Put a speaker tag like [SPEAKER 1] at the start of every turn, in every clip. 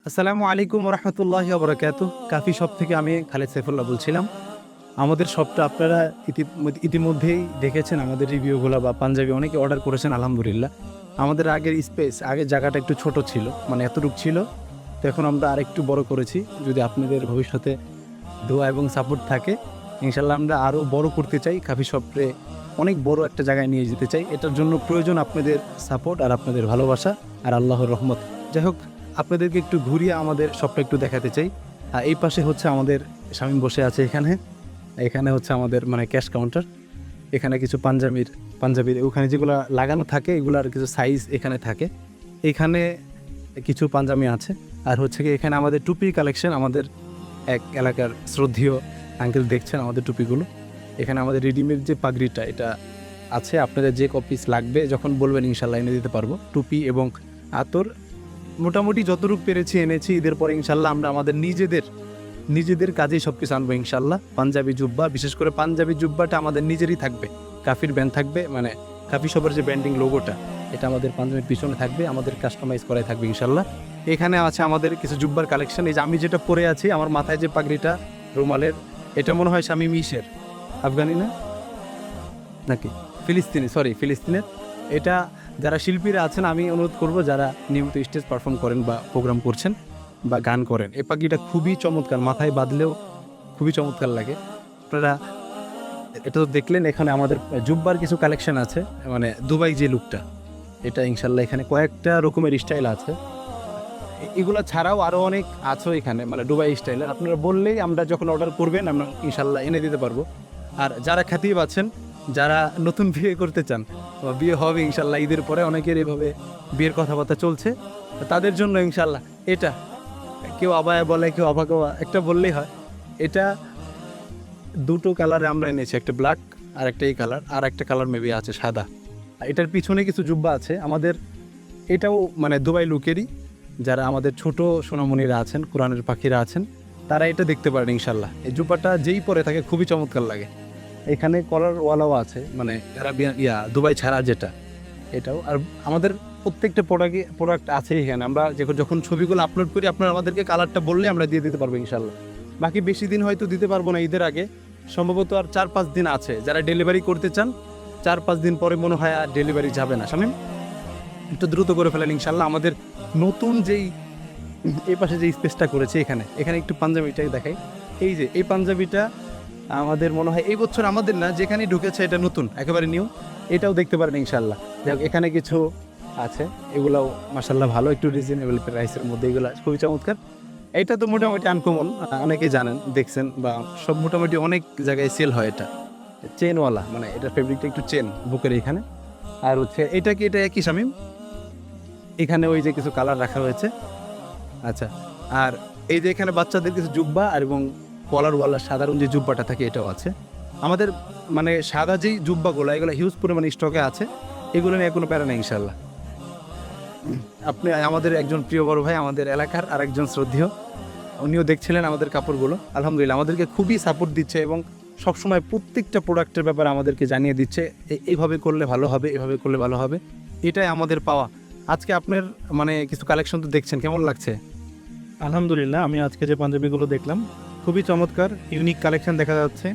[SPEAKER 1] আসসালামু আলাইকুম রহমতুল্লাহি ওয়া বারাকাতুহু। কাফি শপ থেকে আমি খালেদ সাইফুল্লাহ বলছিলাম। আমাদের শপটা আপনারা ইতিমধ্যেই দেখেছেন, আমাদের রিভিউগুলো বা পাঞ্জাবি অনেকে অর্ডার করেছেন আলহামদুলিল্লাহ। আমাদের আগের জায়গাটা একটু ছোট ছিল, মানে এতটুক ছিল। তো এখন আমরা আরেকটু বড় করেছি। যদি আপনাদের ভবিষ্যতে দোয়া এবং সাপোর্ট থাকে, ইনশাল্লাহ আমরা আরও বড় করতে চাই। কাফি শপে অনেক বড় একটা জায়গায় নিয়ে যেতে চাই। এটার জন্য প্রয়োজন আপনাদের সাপোর্ট আর আপনাদের ভালোবাসা আর আল্লাহর রহমত। যাই হোক, আপনাদেরকে একটু ঘুরিয়ে আমাদের শপটা একটু দেখাতে চাই। আর এই পাশে হচ্ছে আমাদের শামীম বসে আছে। এখানে হচ্ছে আমাদের মানে ক্যাশ কাউন্টার। এখানে কিছু পাঞ্জাবির ওখানে যেগুলো লাগানো থাকে এগুলার কিছু সাইজ এখানে থাকে। এখানে কিছু পাঞ্জাবি আছে। আর হচ্ছে কি এখানে আমাদের টুপির কালেকশন, আমাদের এক এলাকার শ্রদ্ধেয় আঙ্কেল দেখছেন আমাদের টুপিগুলো। এখানে আমাদের রেডিমেড যে পাগড়িটা এটা আছে, আপনাদের যে কপিস লাগবে যখন বলবেন ইনশাল্লাহ এনে দিতে পারবো। টুপি এবং আতর মোটামুটি যতটুকু পেরেছি এনেছি। ঈদের পরে ইনশাল্লাহ আমরা আমাদের নিজেদের কাজেই সব কিছু আনবো ইনশাল্লাহ। পাঞ্জাবি জুব্বা, বিশেষ করে পাঞ্জাবি জুব্বাটা আমাদের নিজেরই থাকবে। কাফির ব্যান্ড থাকবে, মানে কাফি শপের যে ব্র্যান্ডিং লোগোটা এটা আমাদের পাঞ্জাবির পিছনে থাকবে, আমাদের কাস্টমাইজ করাই থাকবে ইনশাল্লাহ। এখানে আছে আমাদের কিছু জুব্বার কালেকশন। এই যে আমি যেটা পরে আছি, আমার মাথায় যে পাগড়িটা রুমালের, এটা মনে হয় শামীম ইসের, আফগানি না নাকি ফিলিস্তিনের। এটা যারা শিল্পীরা আছেন, আমি অনুরোধ করব যারা নিয়মিত স্টেজ পারফর্ম করেন বা প্রোগ্রাম করছেন বা গান করেন, এই পাখিটা খুবই চমৎকার, মাথায় বাঁধলেও খুবই চমৎকার লাগে। আপনারা এটা তো দেখলেন। এখানে আমাদের জুব্বার কিছু কালেকশন আছে, মানে দুবাই যে লুকটা, এটা ইনশাল্লাহ এখানে কয়েকটা রকমের স্টাইল আছে। এগুলো ছাড়াও আরও অনেক আছে এখানে, মানে দুবাই স্টাইলের। আপনারা বললেই আমরা যখন অর্ডার করবেন আমরা ইনশাল্লাহ এনে দিতে পারবো। আর যারা খ্যাতিব আছেন, যারা নতুন বিয়ে করতে চান বা বিয়ে হবে ইনশাল্লাহ ঈদের পরে, অনেকের এভাবে বিয়ের কথাবার্তা চলছে, তাদের জন্য ইনশাল্লাহ এটা কেউ আবায়া বলে, কেউ আবাগোয়া একটা বললেই হয়। এটা দুটো কালারে আমরা এনেছি, একটা ব্ল্যাক আর একটা এই কালার, আর একটা কালার মেবি আছে সাদা। এটার পিছনে কিছু জুব্বা আছে আমাদের, এটাও মানে দুবাই লুকেরই। যারা আমাদের ছোট সোনামণিরা আছেন, কোরআনের পাখিরা আছেন, তারা এটা দেখতে পারেন ইনশাল্লাহ। এই জুব্বাটা যেই পরে থাকে খুবই চমৎকার লাগে। এখানে কলারওয়ালাও আছে, মানে অ্যারাবিয়ান দুবাই ছাড়া যেটা, এটাও। আর আমাদের প্রত্যেকটা প্রোডাক্ট আছে এখানে। আমরা যখন ছবিগুলো আপলোড করি, আপনারা আমাদেরকে কালারটা বললে আমরা দিয়ে দিতে পারবো ইনশাল্লাহ। বাকি বেশি দিন হয়তো দিতে পারবো না, ঈদের আগে সম্ভবত আর 4-5 দিন আছে। যারা ডেলিভারি করতে চান, 4-5 দিন পরে মনে হয় আর ডেলিভারি যাবে না। শামীম, একটু দ্রুত করে ফেলেন ইনশাল্লাহ। আমাদের নতুন যেই এই পাশে যে স্পেসটা করেছে, এখানে একটু পাঞ্জাবিটাকে দেখাই। এই যে এই পাঞ্জাবিটা আমাদের মনে হয় এই বছর, আমাদের না, যেখানে ঢুকেছে এটা নতুন, একেবারে নিউ। এটাও দেখতে পারেন ইনশাল্লাহ। যাই হোক, এখানে কিছু আছে, এগুলাও মাশাল্লাহ ভালো, একটু রিজনেবল প্রাইসের মধ্যে, এগুলো খুবই চমৎকার। এটা তো মোটামুটি আনকমন, অনেকেই জানেন, দেখছেন বা সব মোটামুটি অনেক জায়গায় সেল হয়। এটা চেনওয়ালা, মানে এটার ফেব্রিকটা একটু চেন বুকের এখানে। আর হচ্ছে এটা একই শামীম। এখানে ওই যে কিছু কালার রাখা হয়েছে। আচ্ছা, আর এই যে এখানে বাচ্চাদের কিছু জুব্বা আর এবং কলারওয়ালা সাধারণ যে জুব্বাটা থাকে এটাও আছে আমাদের। মানে সাদা যেই জুব্বাগুলো, এগুলো হিউজ পরিমাণে স্টকে আছে। এগুলো নিয়ে কোনো প্যারা নেই ইনশাল্লাহ। আপনি আমাদের একজন প্রিয় বড় ভাই, আমাদের এলাকার আর একজন শ্রদ্ধেয়, উনিও দেখছিলেন আমাদের কাপড়গুলো। আলহামদুলিল্লাহ আমাদেরকে খুবই সাপোর্ট দিচ্ছে এবং সবসময় প্রত্যেকটা প্রোডাক্টের ব্যাপারে আমাদেরকে জানিয়ে দিচ্ছে, এইভাবে করলে ভালো হবে, এভাবে করলে ভালো হবে। এটাই আমাদের পাওয়া। আজকে আপনার মানে কিছু কালেকশন তো দেখছেন, কেমন লাগছে?
[SPEAKER 2] আলহামদুলিল্লাহ, আমি আজকে যে পাঞ্জাবিগুলো দেখলাম খুবই চমৎকার, ইউনিক কালেকশন দেখা যাচ্ছে।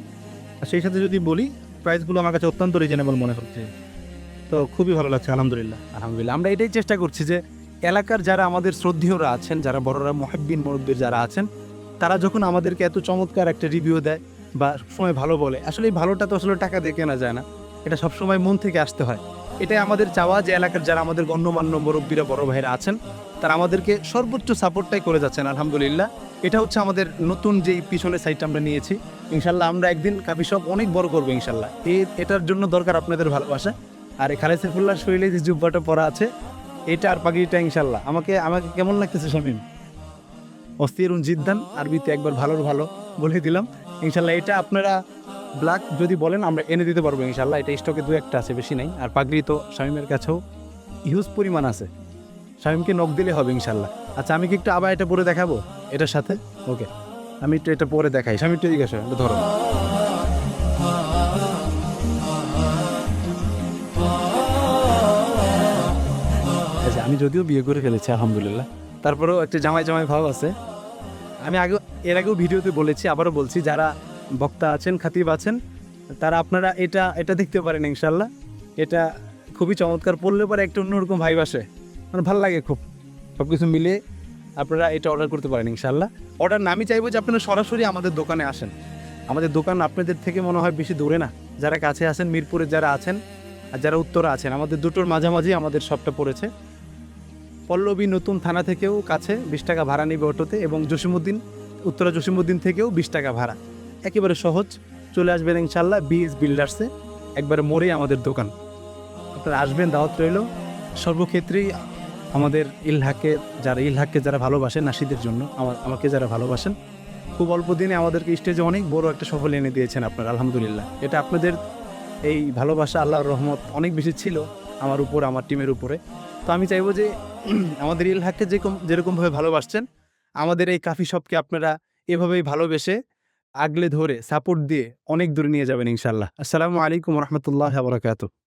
[SPEAKER 2] আর সেই সাথে যদি বলি, প্রাইসগুলো আমার কাছে অত্যন্ত রিজনেবল মনে হচ্ছে। তো খুবই ভালো লাগছে আলহামদুলিল্লাহ।
[SPEAKER 1] আমরা এটাই চেষ্টা করছি যে এলাকার যারা আমাদের শ্রদ্ধেয়রা আছেন, যারা বড়রা মুহিব্বিন মুরব্বির যারা আছেন, তারা যখন আমাদেরকে এত চমৎকার একটা রিভিউ দেয় বা সবসময় ভালো বলে, আসলে এই ভালোটা তো আসলে টাকা দিয়ে কেনা যায় না, এটা সবসময় মন থেকে আসতে হয়। এটাই আমাদের চাওয়া যে এলাকার যারা আমাদের গণ্যমান্য মুরব্বিরা, বড় ভাইরা আছেন, তারা আমাদেরকে সর্বোচ্চ সাপোর্টটাই করে যাচ্ছেন আলহামদুলিল্লাহ। এটা হচ্ছে আমাদের নতুন যেই পিছনের সাইডটা আমরা নিয়েছি। ইনশাল্লাহ আমরা একদিন কাফি শপ অনেক বড় করবো ইনশাল্লাহ। এটার জন্য দরকার আপনাদের ভালোবাসা। আর এই খালেদ সাইফুল্লাহর শরীরে যে জুব্বাটা পরা আছে, এটা আর পাগড়িটা ইনশাল্লাহ আমাকে কেমন লাগতেছে শামীম? অস্থিরুন জিদ্দান, আরবিতে একবার ভালো বলে দিলাম ইনশাল্লাহ। এটা আপনারা ব্ল্যাক যদি বলেন আমরা এনে দিতে পারবো ইনশাল্লাহ। এটা স্টকে 2-1টা আছে, বেশি নাই। আর পাগড়ি তো শামীমের কাছেও হিউজ পরিমাণ আছে, শামীমকে নক দিলে হবে ইনশাল্লাহ। আচ্ছা, আমি কি একটু আবার এটা পরে দেখাবো এটার সাথে? ওকে, আমি একটু এটা পরে দেখাই। শামীম একটু জিজ্ঞাসা ধরো। আমি যদিও বিয়ে করে ফেলেছি আলহামদুলিল্লাহ, তারপরেও একটা জামাই জামাই ভাব আছে। আমি এর আগেও ভিডিওতে বলেছি, আবারও বলছি, যারা বক্তা আছেন, খাতিব আছেন, তারা আপনারা এটা দেখতে পারেন ইনশাল্লাহ। এটা খুবই চমৎকার, পড়লে পরে একটা অন্যরকম ভাইব আসে, মানে ভালো লাগে খুব। সব কিছু মিলিয়ে আপনারা এটা অর্ডার করতে পারেন ইনশাল্লাহ। অর্ডার না, আমি চাইবো যে আপনারা সরাসরি আমাদের দোকানে আসেন। আমাদের দোকান আপনাদের থেকে মনে হয় বেশি দূরে না। যারা কাছে আছেন, মিরপুরে যারা আছেন আর যারা উত্তরে আছেন, আমাদের দুটোর মাঝামাঝি আমাদের শপটা পড়েছে। পল্লবী নতুন থানা থেকেও কাছে, 20 টাকা ভাড়া নিবে অটোতে, এবং উত্তরা জসিমউদ্দিন থেকেও 20 টাকা ভাড়া। একেবারে সহজ, চলে আসবেন ইনশাল্লাহ বিএস বিল্ডার্সে, একবারে মোড়ে আমাদের দোকান। আপনারা আসবেন, দাওয়াত রইল। সর্বক্ষেত্রেই আমাদের ইলহাককে যারা ভালোবাসেন, নাসিদের জন্য আমাকে যারা ভালোবাসেন, খুব অল্প দিনে আমাদেরকে স্টেজে অনেক বড় একটা সফল এনে দিয়েছেন আপনারা, আলহামদুলিল্লাহ। এটা আপনাদের এই ভালোবাসা, আল্লাহর রহমত অনেক বেশি ছিল আমার উপর, আমার টিমের উপরে। তো আমি চাইবো যে আমাদের ইলহাককে যেরকমভাবে ভালোবাসছেন, আমাদের এই কাফি শপকে আপনারা এভাবেই ভালোবেসে, আগলে ধরে, সাপোর্ট দিয়ে অনেক দূরে নিয়ে যাবেন ইনশাল্লাহ। আসসালামু আলাইকুম রহমতুল্লাহ বারাকাতুহু।